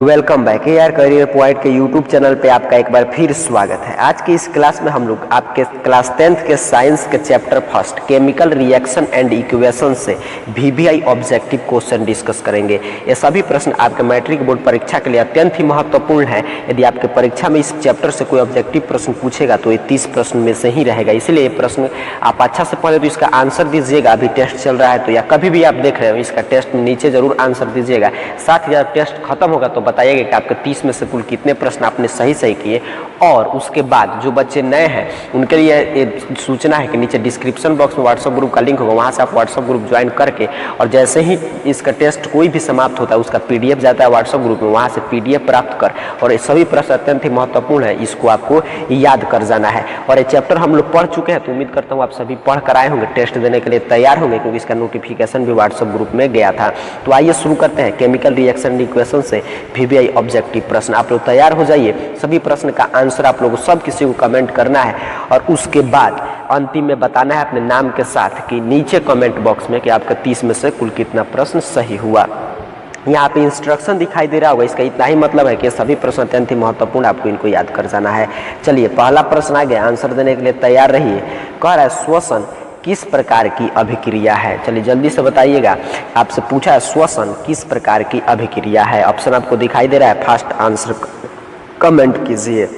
Welcome back यार career point के YouTube channel पे आपका एक बार फिर स्वागत है। आज की इस क्लास में हम लोग आपके क्लास 10th के साइंस के chapter first chemical reaction and equation से वीवीआई ऑब्जेक्टिव क्वेश्चन डिस्कस करेंगे। ये सभी प्रश्न आपके मैट्रिक बोर्ड परीक्षा के लिए अत्यंत ही महत्वपूर्ण है। यदि आपके परीक्षा में इस चैप्टर से कोई ऑब्जेक्टिव प्रश्न पूछेगा तो ये 30 प्रश्न में से ही रहेगा, इसलिए ये प्रश्न आप अच्छा से पढ़े तो इसका आंसर दीजिएगा। अभी टेस्ट चल रहा है तो या कभी भी आप देख रहे हो इसका टेस्ट नीचे जरूर आंसर दीजिएगा। साथ ही जब टेस्ट खत्म होगा तो बताइएगा कि आपके 30 में से कुल कितने प्रश्न आपने सही किए। और उसके बाद जो बच्चे नए हैं उनके लिए ये सूचना है कि नीचे डिस्क्रिप्शन बॉक्स में व्हाट्सएप ग्रुप का लिंक होगा, वहां से आप व्हाट्सएप ग्रुप ज्वाइन करके और जैसे ही इसका टेस्ट कोई भी समाप्त होता है उसका पीडीएफ जाता है व्हाट्सएप ग्रुप में, वहां से पीडीएफ प्राप्त कर और ये सभी प्रश्न अत्यंत ही महत्वपूर्ण है, इसको आपको याद कर जाना है। और ये चैप्टर हम लोग पढ़ चुके हैं तो उम्मीद करता हूँ आप सभी पढ़ कर आए होंगे, टेस्ट देने के लिए तैयार होंगे, क्योंकि इसका नोटिफिकेशन भी व्हाट्सएप ग्रुप में गया था। तो आइए शुरू करते हैं केमिकल रिएक्शन इक्वेशन से वीवीआई ऑब्जेक्टिव प्रश्न। आप लोग तैयार हो जाइए, सभी प्रश्न का आंसर आप लोगों को सब किसी को कमेंट करना है और उसके बाद अंतिम में बताना है अपने नाम के साथ कि नीचे कमेंट बॉक्स में कि आपका 30 में से कुल कितना प्रश्न सही हुआ। यहाँ पे इंस्ट्रक्शन दिखाई दे रहा होगा, इसका इतना ही मतलब है कि सभी प्रश्न अत्यंत ही महत्वपूर्ण, आपको इनको याद कर जाना है। चलिए पहला प्रश्न आ गया, आंसर देने के लिए तैयार रहिए। कह रहा है श्वसन किस प्रकार की अभिक्रिया है। चलिए जल्दी से बताइएगा, आपसे पूछा है श्वसन किस प्रकार की अभिक्रिया है। ऑप्शन आपको दिखाई दे रहा है, फास्ट आंसर कमेंट कीजिए।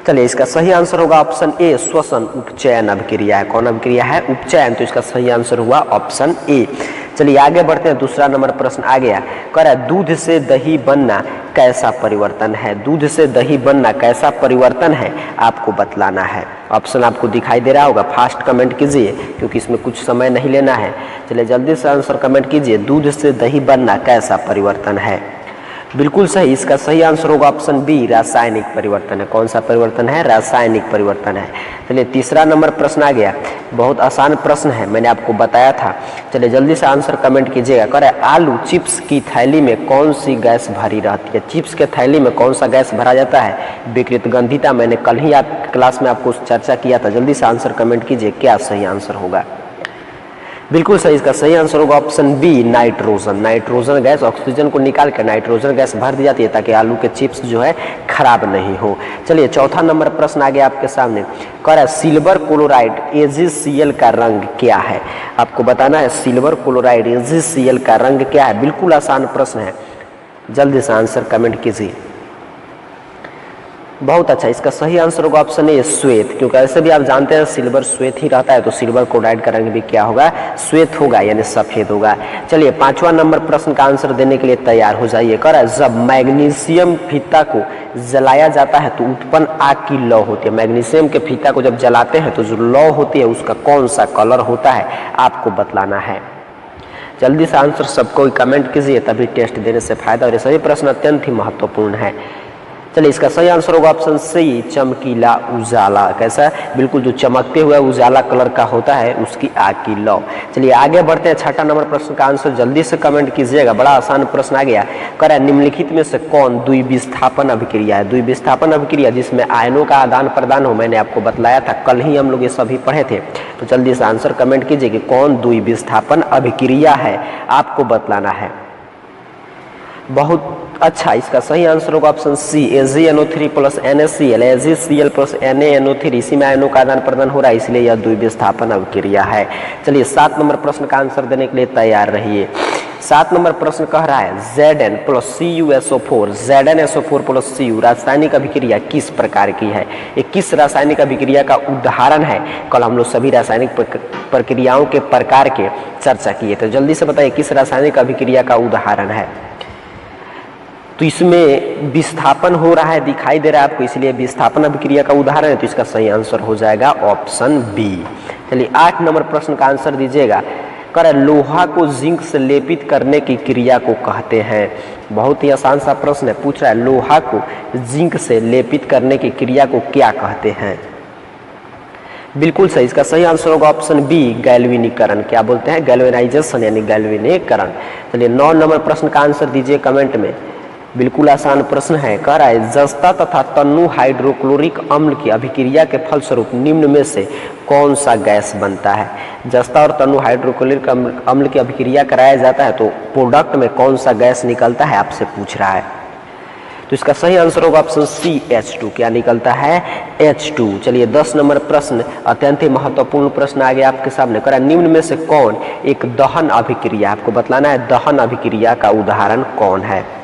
चलिए इसका सही आंसर होगा ऑप्शन ए, श्वसन उपचयन अभिक्रिया है। कौन अभिक्रिया है? उपचयन। तो इसका सही आंसर हुआ ऑप्शन ए। चलिए आगे बढ़ते हैं, दूसरा नंबर प्रश्न आ गया। कह रहा है दूध से दही बनना कैसा परिवर्तन है। दूध से दही बनना कैसा परिवर्तन है आपको बतलाना है। ऑप्शन आपको दिखाई दे रहा होगा, फास्ट कमेंट कीजिए क्योंकि इसमें कुछ समय नहीं लेना है। चलिए जल्दी से आंसर कमेंट कीजिए, दूध से दही बनना कैसा परिवर्तन है। बिल्कुल सही, इसका सही आंसर होगा ऑप्शन बी, रासायनिक परिवर्तन है। कौन सा परिवर्तन है? रासायनिक परिवर्तन है। चलिए तीसरा नंबर प्रश्न आ गया, बहुत आसान प्रश्न है, मैंने आपको बताया था। चलिए जल्दी से आंसर कमेंट कीजिएगा। कह रहा है आलू चिप्स की थैली में कौन सी गैस भरी रहती है। चिप्स के थैली में कौन सा गैस भरा जाता है? विकृत गंधिता। मैंने कल ही आप क्लास में आपको चर्चा किया था। जल्दी से आंसर कमेंट कीजिए, क्या सही आंसर होगा। बिल्कुल सही, इसका सही आंसर होगा option B, nitrogen. Nitrogen gas oxygen को निकाल कर नाइट्रोजन गैस भर दी जाती है ताकि आलू के चिप्स जो है खराब नहीं हो। चलिए चौथा नंबर प्रश्न आ गया आपके सामने। कह रहा है सिल्वर क्लोराइड AgCl का रंग क्या है। आपको बताना है सिल्वर क्लोराइड AgCl का रंग क्या है। बिल्कुल आसान प्रश्न है, जल्दी से आंसर कमेंट कीजिए। बहुत अच्छा, इसका सही आंसर होगा ऑप्शन ए, श्वेत। क्योंकि ऐसे भी आप जानते हैं सिल्वर श्वेत ही रहता है, तो सिल्वर क्लोराइड का रंग भी क्या होगा? श्वेत होगा, यानी सफेद होगा। चलिए पांचवा नंबर प्रश्न का आंसर देने के लिए तैयार हो जाइए। कह रहा है जब मैग्नीशियम फीता को जलाया जाता है तो उत्पन्न आग की लौ होती है। मैग्नीशियम के फीता को जब जलाते हैं तो जो लौ होती है उसका कौन सा कलर होता है आपको बतलाना है। जल्दी से आंसर सबको कमेंट कीजिए, तभी टेस्ट देने से फायदा। और ये सभी प्रश्न अत्यंत ही महत्वपूर्ण है। चलिए इसका सही आंसर होगा ऑप्शन सी, चमकीला उजाला। कैसा? बिल्कुल जो चमकते हुए उजाला कलर का होता है उसकी आग की लौ। चलिए आगे बढ़ते हैं, छठा नंबर प्रश्न का आंसर जल्दी से कमेंट कीजिएगा, बड़ा आसान प्रश्न आ गया। कह रहा है निम्नलिखित में से कौन द्विविस्थापन अभिक्रिया है। द्विविस्थापन अभिक्रिया जिसमें आयनों का आदान प्रदान हो, मैंने आपको बतलाया था, कल ही हम लोग ये सभी पढ़े थे। तो जल्दी से आंसर कमेंट कीजिए कि कौन द्विविस्थापन अभिक्रिया है आपको बतलाना है। बहुत अच्छा, इसका सही आंसर होगा option C, AgNO3 plus NaCl, AgCl plus NaNO3। इसी में आयनों का आदान प्रदान हो रहा है, इसलिए यह द्विविस्थापन अभिक्रिया है। चलिए 7 नंबर प्रश्न का आंसर देने के लिए तैयार रहिए। 7 नंबर प्रश्न कह रहा है Zn plus CuSO4, ZnSO4 plus Cu रासायनिक अभिक्रिया किस प्रकार की है। ये किस रासायनिक अभिक्रिया का उदाहरण है। कल हम लोग सभी रासायनिक प्रक्रियाओं के प्रकार के चर्चा किए थे। जल्दी से बताइए किस रासायनिक अभिक्रिया का उदाहरण है। तो इसमें विस्थापन हो रहा है, दिखाई दे रहा है आपको, इसलिए विस्थापन अभिक्रिया का उदाहरण है। तो इसका सही आंसर हो जाएगा ऑप्शन बी। चलिए 8 नंबर प्रश्न का आंसर दीजिएगा। कह रहा है लोहा को जिंक से लेपित करने की क्रिया को कहते हैं। बहुत ही आसान सा प्रश्न है, पूछ रहा है लोहा को जिंक से लेपित करने की क्रिया को क्या कहते हैं। बिल्कुल सही, इसका सही आंसर होगा ऑप्शन बी, गैल्वेनीकरण। क्या बोलते हैं? गैल्वेनाइजेशन यानी गैल्वेनीकरण। चलिए 9 नंबर प्रश्न का आंसर दीजिए कमेंट में। बिल्कुल आसान प्रश्न है। कह रहा है जस्ता तथा तन्नु हाइड्रोक्लोरिक अम्ल की अभिक्रिया के फलस्वरूप निम्न में से कौन सा गैस बनता है। जस्ता और तन्नु हाइड्रोक्लोरिक अम्ल की अभिक्रिया कराया जाता है तो प्रोडक्ट में कौन सा गैस निकलता है आपसे पूछ रहा है। तो इसका सही आंसर होगा ऑप्शन सी H2। क्या निकलता है? H2। चलिए 10 नंबर प्रश्न अत्यंत ही महत्वपूर्ण प्रश्न आ गया आपके सामने। करा निम्न में से कौन एक दहन अभिक्रिया, आपको बतलाना है दहन अभिक्रिया का उदाहरण कौन है।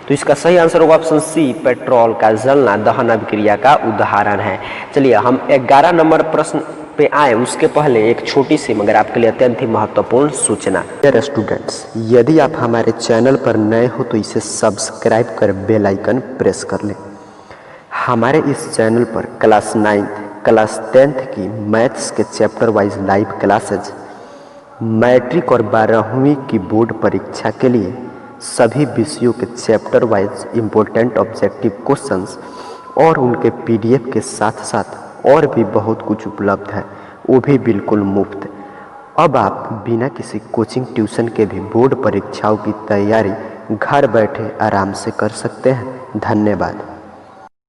तो इसका सही आंसर होगा ऑप्शन सी पेट्रोल का जलना दहन अभिक्रिया का उदाहरण है। चलिए हम 11 नंबर प्रश्न पे आए उसके पहले एक छोटी सी मगर आपके लिए अत्यंत ही महत्वपूर्ण सूचना। डियर स्टूडेंट्स, यदि आप हमारे चैनल पर नए हो तो इसे सब्सक्राइब कर बेल आइकन प्रेस कर लें। हमारे इस चैनल पर क्लास 9th क्लास 10th की मैथ्स के chapter wise live classes, matric और 12वीं की बोर्ड परीक्षा के लिए सभी विषयों के chapter wise important objective questions और उनके PDF के साथ साथ और भी बहुत कुछ उपलब्ध है, वो भी बिल्कुल मुफ्त। अब आप बिना किसी कोचिंग ट्यूशन के भी बोर्ड परीक्षाओं की तैयारी घर बैठे आराम से कर सकते हैं। धन्यवाद।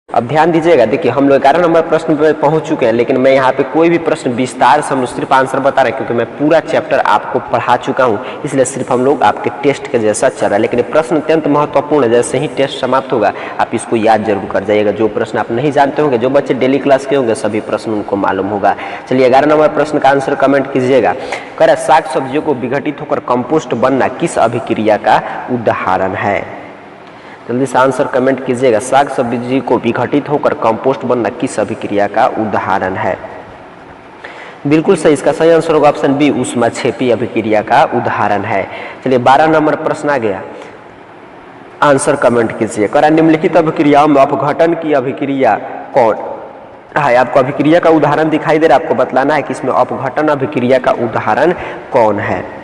अब ध्यान दीजिएगा, देखिए हम लोग 11 नंबर प्रश्न पे पहुंच चुके हैं, लेकिन मैं यहाँ पे कोई भी प्रश्न विस्तार से हम लोग सिर्फ आंसर बता रहे हैं क्योंकि मैं पूरा चैप्टर आपको पढ़ा चुका हूँ, इसलिए सिर्फ हम लोग आपके टेस्ट के जैसा चल रहा है। लेकिन प्रश्न अत्यंत महत्वपूर्ण है, जैसे ही टेस्ट समाप्त होगा आप इसको याद जरूर कर जाइएगा। जो प्रश्न आप नहीं जानते होंगे, जो बच्चे डेली क्लास के होंगे सभी प्रश्न उनको मालूम होगा। चलिए 11 नंबर प्रश्न का आंसर कमेंट कीजिएगा। कह रहा है साग सब्जियों को विघटित होकर कंपोस्ट बनना किस अभिक्रिया का उदाहरण है। जल्दी से आंसर कमेंट कीजिएगा। साग सब्जी को विघटित होकर कंपोस्ट बनना किस अभिक्रिया का उदाहरण है। बिल्कुल सही, इसका सही आंसर होगा ऑप्शन बी ऊष्माक्षेपी अभिक्रिया का उदाहरण है। चलिए 12 नंबर प्रश्न आ गया, आंसर कमेंट कीजिए। करा निम्नलिखित अभिक्रियाओं में अपघटन की अभिक्रिया कौन है। आपको अभिक्रिया का उदाहरण दिखाई दे रहा है, आपको बतलाना है कि इसमें अपघटन अभिक्रिया का उदाहरण कौन है।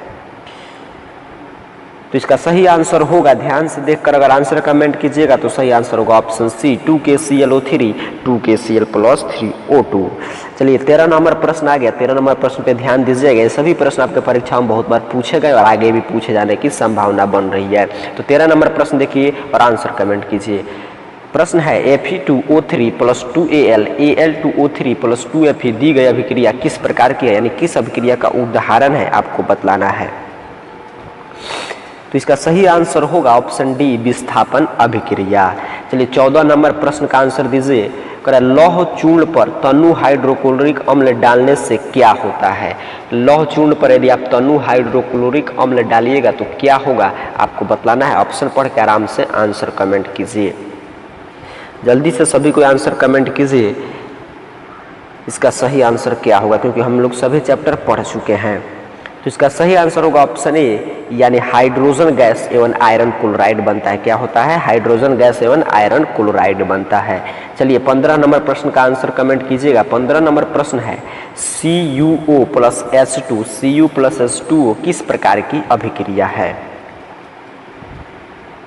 तो इसका सही आंसर होगा, ध्यान से देखकर अगर आंसर कमेंट कीजिएगा तो सही आंसर होगा ऑप्शन सी 2KClO3 2KCl+3O2। चलिए 13 नंबर प्रश्न आ गया। 13 नंबर प्रश्न पे ध्यान दीजिएगा, ये सभी प्रश्न आपके परीक्षा में बहुत बार पूछे गए और आगे भी पूछे जाने की संभावना बन रही है। तो 13 नंबर प्रश्न देखिए और आंसर कमेंट कीजिए। प्रश्न है Fe2O3 + 2Al Al2O3 + 2Fe दी गई अभिक्रिया किस प्रकार की है, यानी किस अभिक्रिया का उदाहरण है आपको बतलाना है। तो इसका सही आंसर होगा ऑप्शन डी विस्थापन अभिक्रिया। चलिए 14 नंबर प्रश्न का आंसर दीजिए। कह लौह चूर्ण पर तनु हाइड्रोक्लोरिक अम्ल डालने से क्या होता है। लौह चूर्ण पर यदि आप तनु हाइड्रोक्लोरिक अम्ल डालिएगा तो क्या होगा आपको बतलाना है। ऑप्शन पढ़ के आराम से आंसर कमेंट कीजिए। जल्दी से सभी को आंसर कमेंट कीजिए, इसका सही आंसर क्या होगा, क्योंकि हम लोग सभी चैप्टर पढ़ चुके हैं। तो इसका सही आंसर होगा ऑप्शन ए, यानी हाइड्रोजन गैस एवं आयरन क्लोराइड बनता है। क्या होता है? हाइड्रोजन गैस एवं आयरन क्लोराइड बनता है। चलिए 15 नंबर प्रश्न का आंसर कमेंट कीजिएगा। 15 नंबर प्रश्न है CuO+H2 Cu+H2O किस प्रकार की अभिक्रिया है।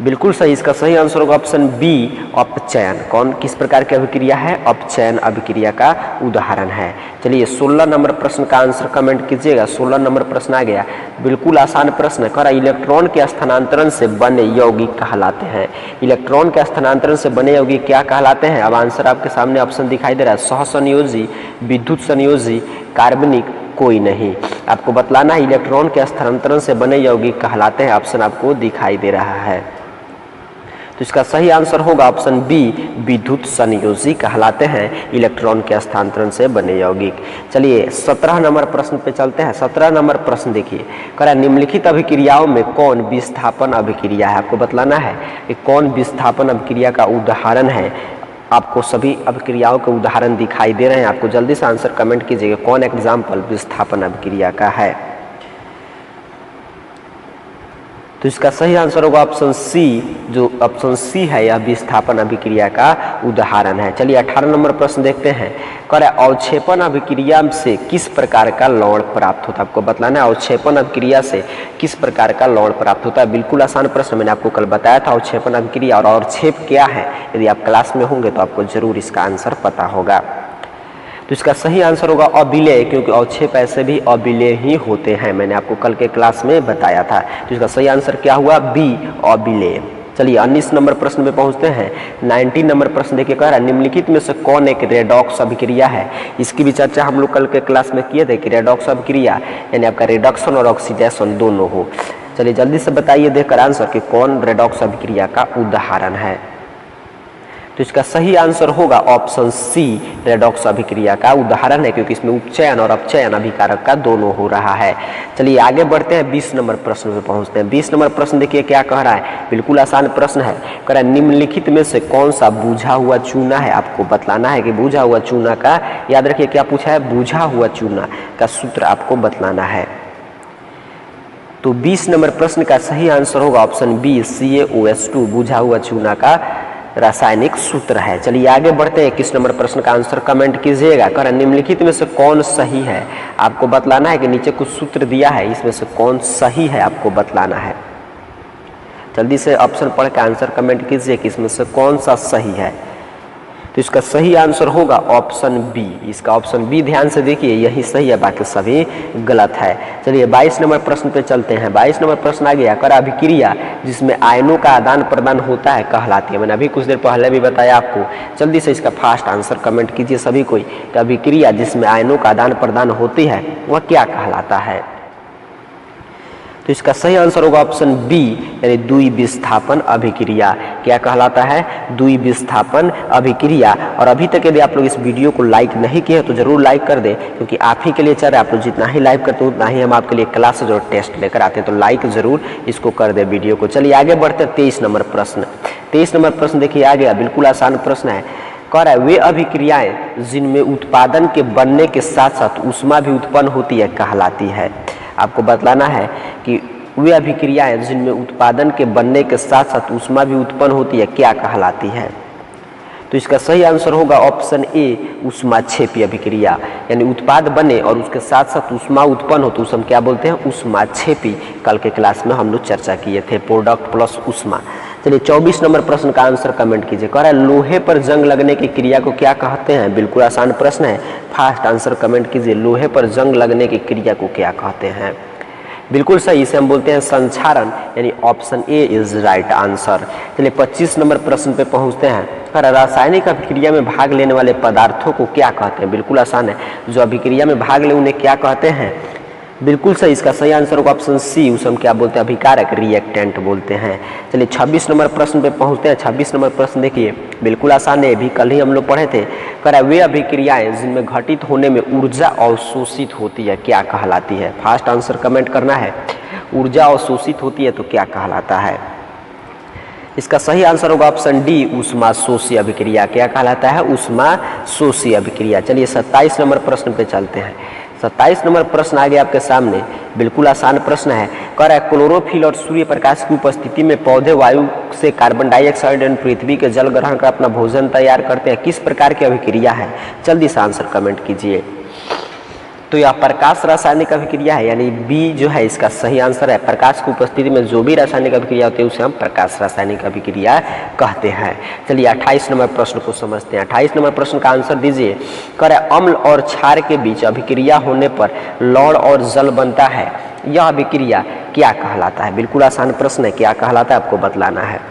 बिल्कुल सही, इसका सही आंसर होगा ऑप्शन बी अपचयन। कौन किस प्रकार की अभिक्रिया है? अपचयन अभिक्रिया का उदाहरण है। चलिए 16 नंबर प्रश्न का आंसर कमेंट कीजिएगा। 16 नंबर प्रश्न आ गया, बिल्कुल आसान प्रश्न है। इलेक्ट्रॉन के स्थानांतरण से बने यौगिक कहलाते हैं। इलेक्ट्रॉन के स्थानांतरण से बने यौगिक क्या कहलाते हैं। अब आंसर आपके सामने ऑप्शन दिखाई दे रहा है, सहसंयोजी, विद्युत संयोजी, कार्बनिक, कोई नहीं। आपको बतलाना है इलेक्ट्रॉन के स्थानांतरण से बने यौगिक कहलाते हैं। ऑप्शन आपको दिखाई दे रहा है। तो इसका सही आंसर होगा ऑप्शन बी विद्युत संयोजी कहलाते हैं इलेक्ट्रॉन के स्थानांतरण से बने यौगिक। चलिए 17 नंबर प्रश्न पे चलते हैं। 17 नंबर प्रश्न देखिए, कह निम्नलिखित अभिक्रियाओं में कौन विस्थापन अभिक्रिया है। आपको बतलाना है कि कौन विस्थापन अभिक्रिया का उदाहरण है। आपको सभी अभिक्रियाओं के उदाहरण दिखाई दे रहे हैं, आपको जल्दी से आंसर कमेंट कीजिएगा कौन एग्जाम्पल विस्थापन अभिक्रिया का है। तो इसका सही आंसर होगा ऑप्शन सी, जो ऑप्शन सी है यह विस्थापन अभिक्रिया का उदाहरण है। चलिए 18 नंबर प्रश्न देखते हैं। कह रहा है अवक्षेपण अभिक्रिया से किस प्रकार का लवण प्राप्त होता है। आपको बतलाना है अवक्षेपण अभिक्रिया से किस प्रकार का लवण प्राप्त होता है। बिल्कुल आसान प्रश्न, मैंने आपको कल बताया था अवक्षेपण अभिक्रिया और अवक्षेप क्या है। यदि आप क्लास में होंगे तो आपको जरूर इसका आंसर पता होगा। तो इसका सही आंसर होगा अविलेय, क्योंकि अवक्षेप ऐसे भी अविलेय ही होते हैं, मैंने आपको कल के क्लास में बताया था। तो इसका सही आंसर क्या हुआ? बी अविलेय। चलिए 19 नंबर प्रश्न पे पहुंचते हैं। 19 नंबर प्रश्न देखिए, कह रहा है निम्नलिखित में से कौन एक रेडॉक्स अभिक्रिया है। इसकी भी चर्चा हम लोग कल के क्लास में किए थे कि रेडॉक्स अभिक्रिया यानी आपका रिडक्शन और ऑक्सीडेशन दोनों हो। चलिए जल्दी से बताइए देखकर आंसर कि कौन रेडॉक्स अभिक्रिया का उदाहरण है। तो इसका सही आंसर होगा ऑप्शन सी, रेडॉक्स अभिक्रिया का उदाहरण है, क्योंकि इसमें उपचयन और अपचयन अभिकारक का दोनों हो रहा है। चलिए आगे बढ़ते हैं, 20 नंबर प्रश्न पे पहुंचते हैं। 20 नंबर प्रश्न देखिए क्या कह रहा है, बिल्कुल आसान प्रश्न है। कह रहा है निम्नलिखित में से कौन सा बुझा हुआ चूना है। आपको बतलाना है कि बुझा हुआ चूना का, याद रखिए क्या पूछा है, बुझा हुआ चूना का सूत्र आपको बतलाना है। तो 20 नंबर प्रश्न का सही आंसर होगा ऑप्शन बी, CaOH2 बुझा हुआ चूना का रासायनिक सूत्र है। चलिए आगे बढ़ते हैं, 21 नंबर प्रश्न का आंसर कमेंट कीजिएगा। करें निम्नलिखित में से कौन सही है। आपको बतलाना है कि नीचे कुछ सूत्र दिया है, इसमें से कौन सही है आपको बतलाना है। जल्दी से ऑप्शन पढ़ के आंसर कमेंट कीजिए कि इसमें से कौन सा सही है। तो इसका सही आंसर होगा ऑप्शन बी। इसका ऑप्शन बी ध्यान से देखिए, यही सही है, बाकी सभी गलत है। चलिए 22 नंबर प्रश्न पे चलते हैं। 22 नंबर प्रश्न आ गया, कर अभिक्रिया जिसमें आयनों का आदान प्रदान होता है कहलाती है। मैंने अभी कुछ देर पहले भी बताया आपको। जल्दी से इसका फास्ट आंसर कमेंट कीजिए सभी कोई कि अभिक्रिया जिसमें आयनों का आदान प्रदान होती है वह क्या कहलाता है। तो इसका सही आंसर होगा ऑप्शन बी, यानी द्विविस्थापन अभिक्रिया। क्या कहलाता है, द्विविस्थापन अभिक्रिया। और अभी तक यदि आप लोग इस वीडियो को लाइक नहीं किए तो जरूर लाइक कर दें, क्योंकि आप ही के लिए चल रहा है। आप लोग जितना ही लाइक करते हैं उतना ही हम आपके लिए क्लासेज और टेस्ट लेकर आते हैं, तो लाइक जरूर इसको कर दे वीडियो को। चलिए आगे बढ़ते हैं, 23 नंबर प्रश्न। 23 नंबर प्रश्न देखिए आ गया, बिल्कुल आसान प्रश्न है। कह रहा है वे अभिक्रियाएं जिनमें उत्पादन के बनने के साथ साथ ऊष्मा भी उत्पन्न होती है कहलाती है। आपको बतलाना है कि वे अभिक्रियाएं जिनमें उत्पादन के बनने के साथ साथ ऊष्मा भी उत्पन्न होती है क्या कहलाती है। तो इसका सही आंसर होगा ऑप्शन ए, ऊष्माक्षेपी अभिक्रिया। यानी उत्पाद बने और उसके साथ साथ ऊष्मा उत्पन्न हो तो उसे हम क्या बोलते हैं, ऊष्माक्षेपी। कल के क्लास में हम लोग चर्चा किए थे, प्रोडक्ट प्लस ऊष्मा। चलिए 24 नंबर प्रश्न का आंसर कमेंट कीजिए। कह रहा है लोहे पर जंग लगने की क्रिया को क्या कहते हैं। बिल्कुल आसान प्रश्न है, फास्ट आंसर कमेंट कीजिए। लोहे पर जंग लगने की क्रिया को क्या कहते हैं। बिल्कुल सही, इसे हम बोलते हैं संक्षारण, यानी option A is right answer. चलिए 25 नंबर प्रश्न पे पहुंचते हैं। रासायनिक अभिक्रिया में भाग लेने वाले पदार्थों को क्या कहते हैं। बिल्कुल आसान है, जो अभिक्रिया में भाग ले उन्हें क्या कहते हैं। बिल्कुल सही, इसका सही आंसर होगा ऑप्शन सी, उसे हम क्या बोलते हैं, अभिकारक, रिएक्टेंट बोलते हैं। चलिए 26 नंबर प्रश्न पे पहुंचते हैं। 26 नंबर प्रश्न देखिए, बिल्कुल आसान है, भी कल ही हम लोग पढ़े थे। कह रहा है वे अभिक्रियाएं जिनमें घटित होने में ऊर्जा अवशोषित होती है क्या कहलाती है। फास्ट आंसर कमेंट करना है। ऊर्जा अवशोषित होती है तो क्या कहलाता है। इसका सही आंसर होगा ऑप्शन डी, ऊष्माशोषी अभिक्रिया। क्या कहलाता है, ऊष्माशोषी अभिक्रिया। चलिए 27 नंबर प्रश्न पे चलते हैं। 27 नंबर प्रश्न आ गया आपके सामने, बिल्कुल आसान प्रश्न है। कह रहा है क्लोरोफिल और सूर्य प्रकाश की उपस्थिति में पौधे वायु से कार्बन डाइऑक्साइड और पृथ्वी के जल ग्रहण कर अपना भोजन तैयार करते हैं, किस प्रकार की अभिक्रिया है। जल्दी से आंसर कमेंट कीजिए। तो यह प्रकाश रासायनिक अभिक्रिया है, यानी बी जो है इसका सही आंसर है। प्रकाश की उपस्थिति में जो भी रासायनिक अभिक्रिया होती है उसे हम प्रकाश रासायनिक अभिक्रिया कहते हैं। चलिए 28 नंबर प्रश्न को समझते हैं। 28 नंबर प्रश्न का आंसर दीजिए। कह रहा है अम्ल और क्षार के बीच अभिक्रिया होने पर लौह और जल बनता है, यह अभिक्रिया क्या कहलाता है। बिल्कुल आसान प्रश्न है, क्या कहलाता है आपको बतलाना है।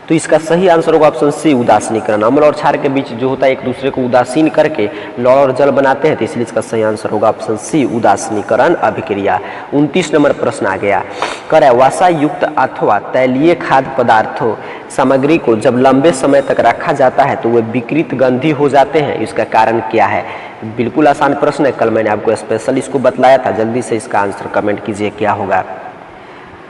तो इसका सही आंसर होगा ऑप्शन सी, उदासीनीकरण। अम्ल और क्षार के बीच जो होता है एक दूसरे को उदासीन करके लौह और जल बनाते हैं, तो इसलिए इसका सही आंसर होगा ऑप्शन सी, उदासीनीकरण अभिक्रिया। 29 नंबर प्रश्न आ गया। कह रहा है वसा युक्त अथवा तैलीय खाद्य पदार्थों सामग्री को जब लंबे समय तक रखा जाता है तो वे विकृत गंधी हो जाते हैं, इसका कारण क्या है। बिल्कुल आसान प्रश्न है, कल मैंने आपको स्पेशल इसको बतलाया था। जल्दी से इसका आंसर कमेंट कीजिए क्या होगा।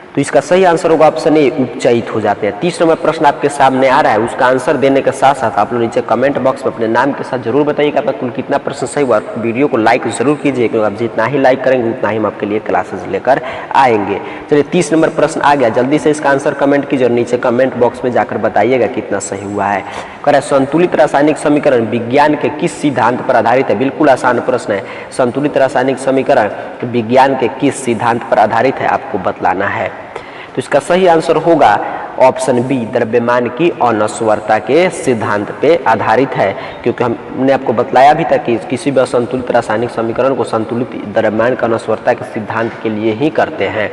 तो इसका सही आंसर होगा ऑप्शन ए, उपचयित हो जाते हैं। 30 नंबर प्रश्न आपके सामने आ रहा है, उसका आंसर देने के साथ साथ आप लोग नीचे कमेंट बॉक्स में अपने नाम के साथ जरूर बताइएगा आपका कुल कितना प्रश्न सही हुआ। वीडियो को लाइक जरूर कीजिए, क्योंकि आप जितना ही लाइक करेंगे उतना ही हम आपके लिए क्लासेस लेकर आएंगे। चलिए 30 नंबर प्रश्न आ गया, जल्दी से इसका आंसर कमेंट कीजिए और नीचे कमेंट बॉक्स में जाकर बताइएगा कितना सही हुआ है। कह रहा है संतुलित रासायनिक समीकरण विज्ञान के किस सिद्धांत पर आधारित है। बिल्कुल आसान प्रश्न है, संतुलित रासायनिक समीकरण विज्ञान के किस सिद्धांत पर आधारित है आपको बतलाना है। तो इसका सही आंसर होगा ऑप्शन बी, द्रव्यमान की अनस्वरता के सिद्धांत पे आधारित है, क्योंकि हमने आपको बतलाया भी था कि किसी भी असंतुलित रासायनिक समीकरण को संतुलित द्रव्यमान की अनस्वरता के सिद्धांत के लिए ही करते हैं।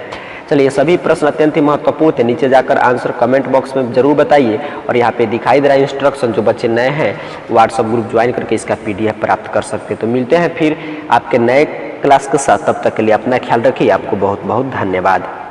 चलिए, सभी प्रश्न अत्यंत ही महत्वपूर्ण थे। नीचे जाकर आंसर कमेंट बॉक्स में जरूर बताइए और यहाँ पे दिखाई दे रहा है इंस्ट्रक्शन, जो बच्चे नए हैं व्हाट्सएप ग्रुप ज्वाइन करके इसका PDF प्राप्त कर सकते हैं। तो मिलते हैं फिर आपके नए क्लास के साथ, तब तक के लिए अपना ख्याल रखिए। आपको बहुत बहुत धन्यवाद।